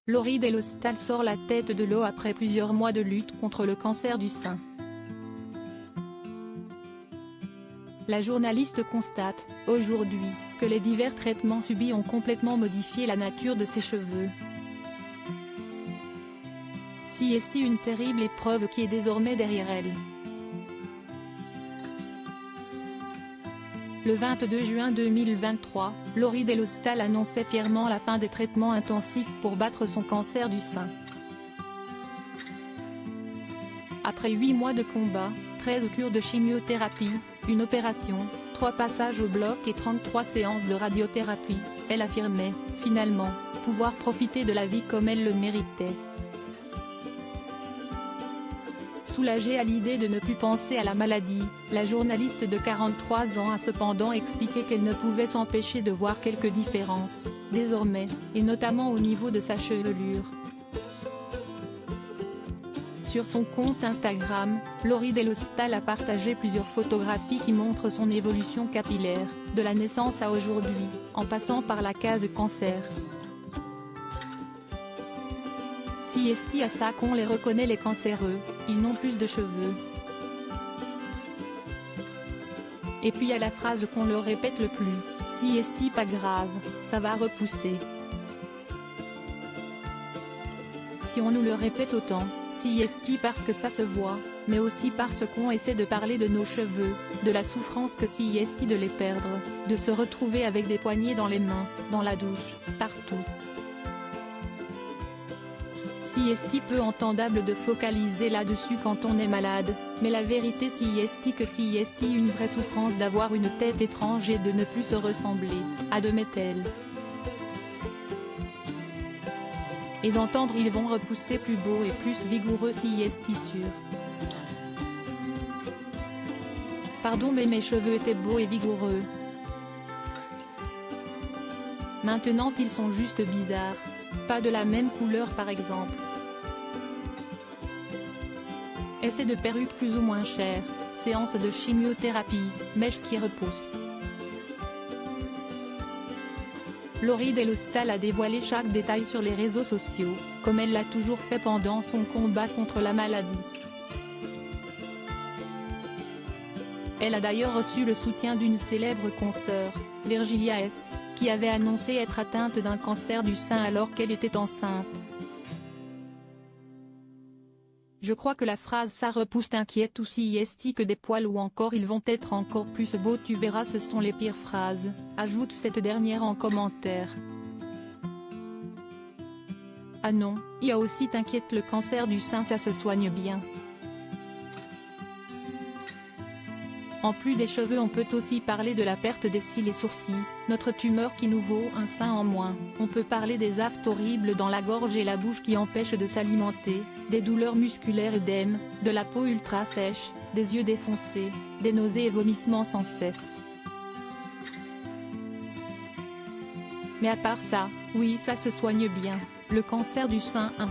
Laurie Delhostal sort la tête de l'eau après plusieurs mois de lutte contre le cancer du sein. La journaliste constate, aujourd'hui, que les divers traitements subis ont complètement modifié la nature de ses cheveux. Si est une terrible épreuve qui est désormais derrière elle. Le 22 juin 2023, Laurie Delhostal annonçait fièrement la fin des traitements intensifs pour battre son cancer du sein. Après 8 mois de combat, 13 cures de chimiothérapie, une opération, 3 passages au bloc et 33 séances de radiothérapie, elle affirmait, finalement, pouvoir profiter de la vie comme elle le méritait. Soulagée à l'idée de ne plus penser à la maladie, la journaliste de 43 ans a cependant expliqué qu'elle ne pouvait s'empêcher de voir quelques différences, désormais, et notamment au niveau de sa chevelure. Sur son compte Instagram, Laurie Delhostal a partagé plusieurs photographies qui montrent son évolution capillaire, de la naissance à aujourd'hui, en passant par la case cancer. Si est à ça qu'on les reconnaît les cancéreux, ils n'ont plus de cheveux. Et puis à la phrase qu'on leur répète le plus, si est pas grave, ça va repousser. Si on nous le répète autant, si est parce que ça se voit, mais aussi parce qu'on essaie de parler de nos cheveux, de la souffrance que si est de les perdre, de se retrouver avec des poignées dans les mains, dans la douche, partout. Si est peu entendable de focaliser là-dessus quand on est malade, mais la vérité si est que si est une vraie souffrance d'avoir une tête étrange et de ne plus se ressembler, admet-elle. Et d'entendre ils vont repousser plus beau et plus vigoureux si est sûr. Pardon mais mes cheveux étaient beaux et vigoureux. Maintenant ils sont juste bizarres. Pas de la même couleur par exemple. Essai de perruque plus ou moins chère, séance de chimiothérapie, mèche qui repousse. Laurie Delhostal a dévoilé chaque détail sur les réseaux sociaux, comme elle l'a toujours fait pendant son combat contre la maladie. Elle a d'ailleurs reçu le soutien d'une célèbre consoeur, Virgilia S., qui avait annoncé être atteinte d'un cancer du sein alors qu'elle était enceinte. Je crois que la phrase ça repousse t'inquiète ou si est que des poils ou encore ils vont être encore plus beaux tu verras ce sont les pires phrases, ajoute cette dernière en commentaire. Ah non, il y a aussi t'inquiète le cancer du sein ça se soigne bien. En plus des cheveux on peut aussi parler de la perte des cils et sourcils, notre tumeur qui nous vaut un sein en moins, on peut parler des aftes horribles dans la gorge et la bouche qui empêchent de s'alimenter, des douleurs musculaires œdème, de la peau ultra sèche, des yeux défoncés, des nausées et vomissements sans cesse. Mais à part ça, oui ça se soigne bien, le cancer du sein 1.